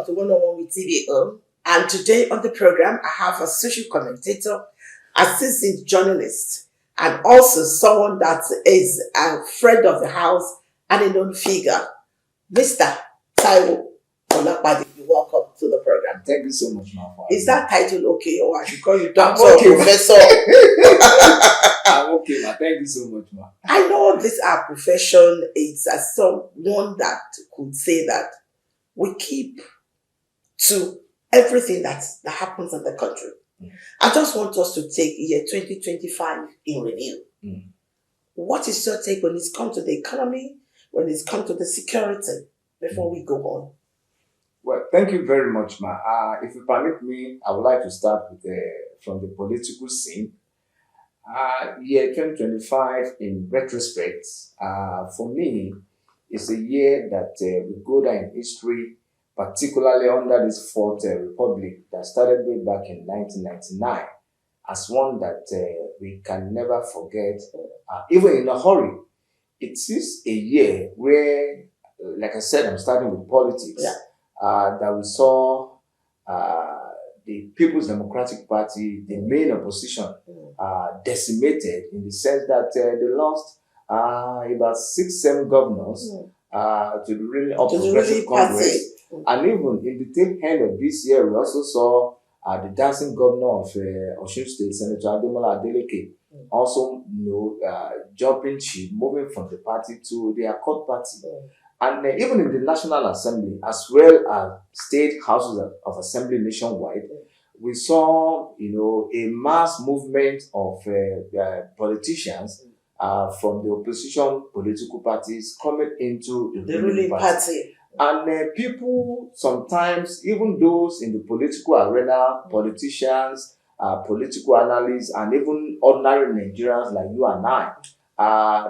welcome to 101 with TVO. And today on the program, I have a social commentator, a seasoned journalist, and also someone that is a friend of the house and a known figure, Mr. Taiwo Olapade. Welcome to the program. Thank you so much, ma. Is that title okay, or I should call you doctor or professor? I'm okay, ma. Thank you so much, ma. I know this our profession is as someone that could say that we keep to everything that happens in the country. I just want us to take year 2025 in review. What is your take when it's come to the economy, when it's come to the security, before we go on? Well, thank you very much, ma. If you permit me, I would like to start with from the political scene. Year 2025, in retrospect, for me, is a year that will go down in history, particularly under this Fourth Republic that started way back in 1999, as one that we can never forget, even in a hurry. It is a year where, like I said, I'm starting with politics. Yeah. That we saw the People's Democratic Party, the main opposition, decimated in the sense that they lost about 6-7 governors to the really progressive Congress. And even in the tail end of this year, we also saw the dancing governor of Osun State, Senator Ademola Adeleke, also jumping ship, moving from the party to the Accord Party. And even in the National Assembly, as well as state houses of assembly nationwide, we saw, a mass movement of politicians from the opposition political parties coming into the ruling party. And people sometimes, even those in the political arena, politicians, political analysts, and even ordinary Nigerians like you and I,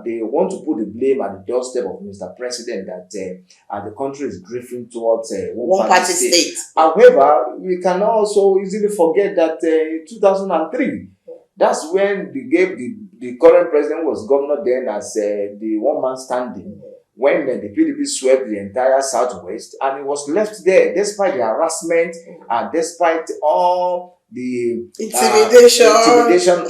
they want to put the blame at the doorstep of Mr. President that the country is drifting towards one party state. However, we can also easily forget that in 2003, that's when they gave the current president was governor then as the one-man standing, when the PDP swept the entire Southwest, and he was left there despite the harassment and despite all the intimidation,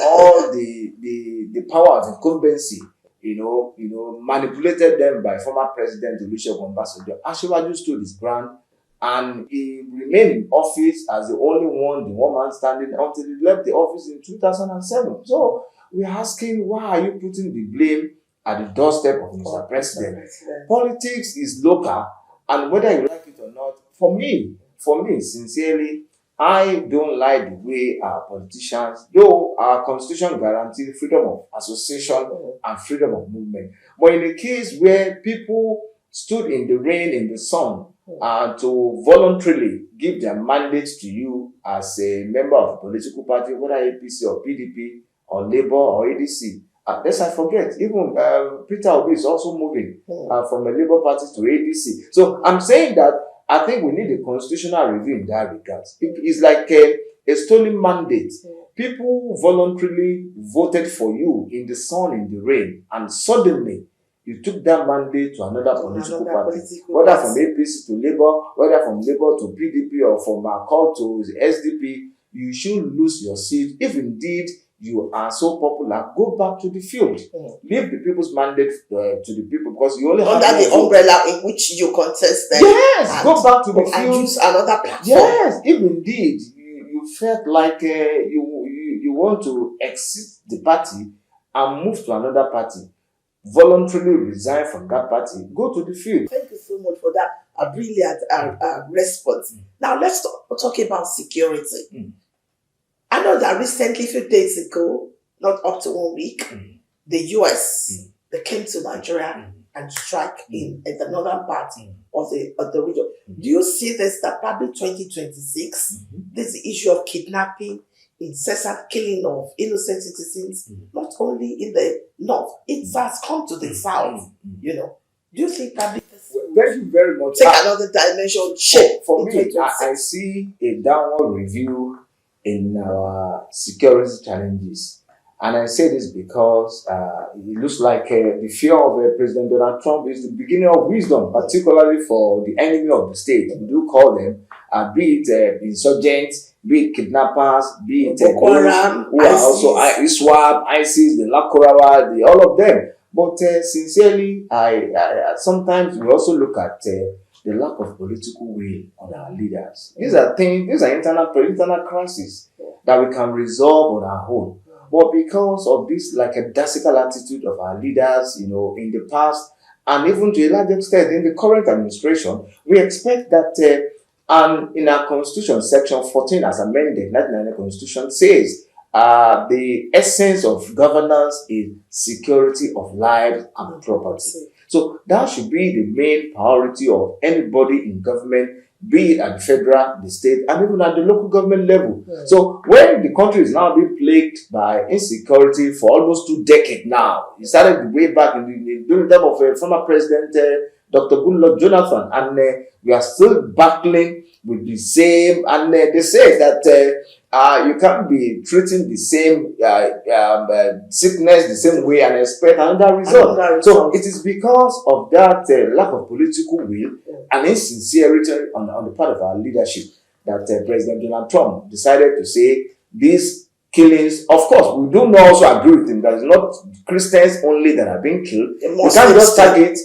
all the power of incumbency, manipulated them by former President Olusegun Obasanjo. Asiwaju stood his ground, and he remained in office as the only one, the one man standing, until he left the office in 2007. So we're asking, why are you putting the blame at the doorstep of Mr. President? Politics is local, and whether you like it or not, for me, sincerely, I don't like the way our politicians, though our constitution guarantees freedom of association and freedom of movement. But in a case where people stood in the rain, in the sun, to voluntarily give their mandates to you as a member of a political party, whether APC or PDP or Labour or ADC, lest I forget, even Peter Obi is also moving from a Labour party to ADC. So I'm saying that I think we need a constitutional review in that regard. It's like a stolen mandate. People voluntarily voted for you in the sun, in the rain, and suddenly you took that mandate to another political party, whether from APC to Labour, whether from Labour to PDP, or from Accord to SDP. You should lose your seat. If indeed you are so popular, go back to the field. Leave the people's mandate to the people, because you only have under the umbrella in which you contested. Yes, go back to the field and use another platform. Yes, if indeed you felt like you want to exit the party and move to another party, voluntarily resign from that party, go to the field. Thank you so much for that brilliant response. Now let's talk about security. I know that recently, a few days ago, not up to 1 week, the US they came to Nigeria and struck in the northern part of the region. Do you see this, that probably 2026, this issue of kidnapping, incessant killing of innocent citizens, not only in the north, it has come to the south, Do you think probably this thank you very much. Take another dimension shape? For me, I see a downward review in our security challenges. And I say this because it looks like the fear of President Donald Trump is the beginning of wisdom, particularly for the enemy of the state. We do call them, be it insurgents, be it kidnappers, be it those who are also ISWAP, ISIS, the Lakorawa, all of them. But sincerely, I sometimes we also look at the lack of political will on our leaders. These are internal crises that we can resolve on our own. But because of this like a dacical attitude of our leaders, in the past, and even to a large extent in the current administration, we expect that, and in our constitution, section 14 as amended, 1990 constitution says, the essence of governance is security of lives and property. So that should be the main priority of anybody in government, be it at the federal, the state, and even at the local government level. So when the country is now being plagued by insecurity for almost 2 decades now, it started way back during the time of former President Dr. Goodluck Jonathan, and we are still battling with the same, and they say that you can't be treating the same sickness the same way and expect another result. So it is because of that lack of political will and insincerity on the part of our leadership that President Donald Trump decided to say these killings. Of course, we do not also agree with him that it's not Christians only that are being killed. You can't just target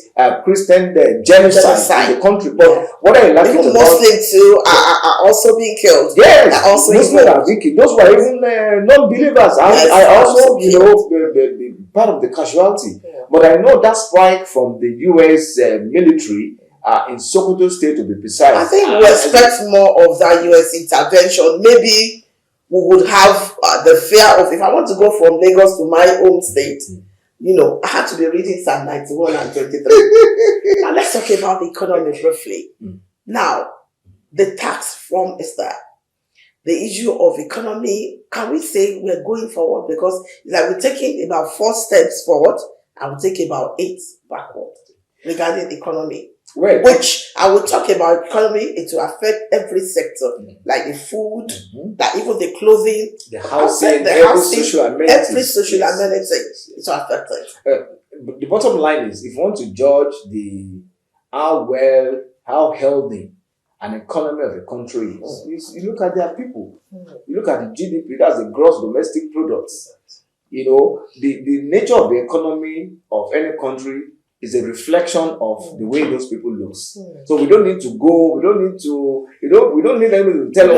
Christian genocide in the country. But what I like even Muslims too are also being killed. Yes, also Muslims are being killed. Those who are even non-believers. Yes, I also, the part of the casualty. But I know that spike from the U.S. military in Sokoto State, to be precise. I think we expect more of that U.S. intervention. Maybe we would have the fear of, if I want to go from Lagos to my home state, I had to be reading Psalm 91 and 23. Now let's talk about the economy briefly. Now, the tax from is that the issue of economy, can we say we're going forward? Because it's like we're taking about 4 steps forward and we're taking about 8 backward regarding economy. Which I will talk about economy, it will affect every sector, like the food, that even the clothing, the housing, every social amenity. It will affect it. But the bottom line is, if you want to judge how healthy an economy of a country is, you look at their people. You look at the GDP, that's the gross domestic product. The nature of the economy of any country is a reflection of the way those people look. So we don't need to go, we don't need anyone to tell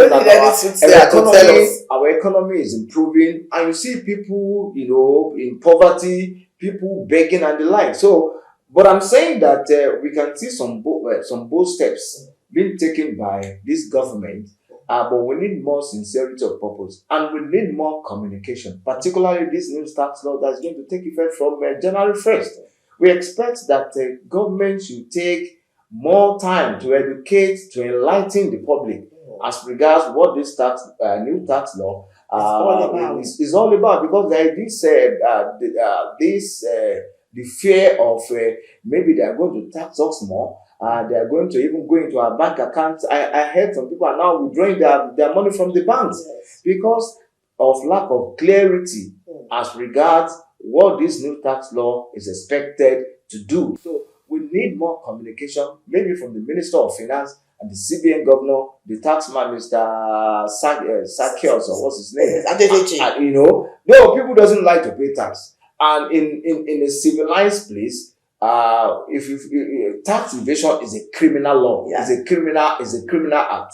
us that our economy is improving, and you see people, in poverty, people begging and the like. So, but I'm saying that we can see some bold steps being taken by this government, but we need more sincerity of purpose, and we need more communication, particularly this new tax law that's going to take effect from January 1st. We expect that the government should take more time to educate, to enlighten the public as regards what this new tax law is all about. Because there is the fear of maybe they are going to tax us more. They are going to even go into our bank accounts. I heard some people are now withdrawing their money from the banks because of lack of clarity as regards what this new tax law is expected to do. So we need more communication, maybe from the Minister of Finance and the CBN governor, the taxman, Mr. Sakios, or what's his name? No, people doesn't like to pay tax. And in a civilized place, if tax evasion is a criminal law, is a criminal act.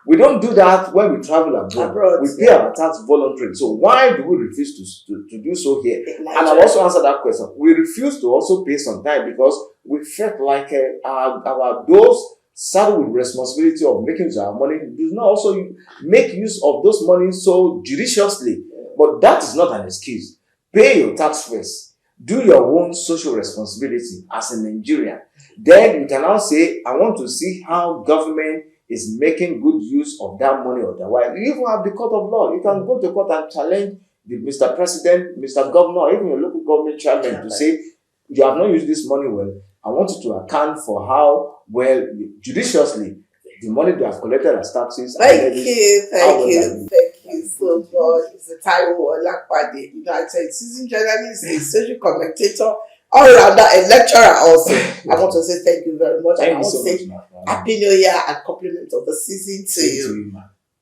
We don't do that when we travel abroad. We pay our tax voluntarily. So why do we refuse to do so here? And I'll also answer that question. We refuse to also pay some time because we felt like those saddled with responsibility of making use of our money do not also make use of those money so judiciously. But that is not an excuse. Pay your tax first. Do your own social responsibility as a Nigerian. Then you can now say, I want to see how government is making good use of that money otherwise. You even have the court of law. You can go to court and challenge the Mr. President, Mr. Governor, even your local government chairman to say, you have not used this money well. I want you to account for how well, judiciously, the money they have collected as taxes. Thank you. you so much. Mr. Taiwo Olapade, United seasoned journalist, a social commentator, all-rounder, a lecturer also. I want to say thank you very much. Thank and I you want so to say much, ma. Happy New Year and compliment of the season to Same you. to you, ma.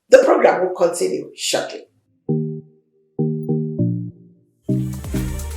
The program will continue shortly.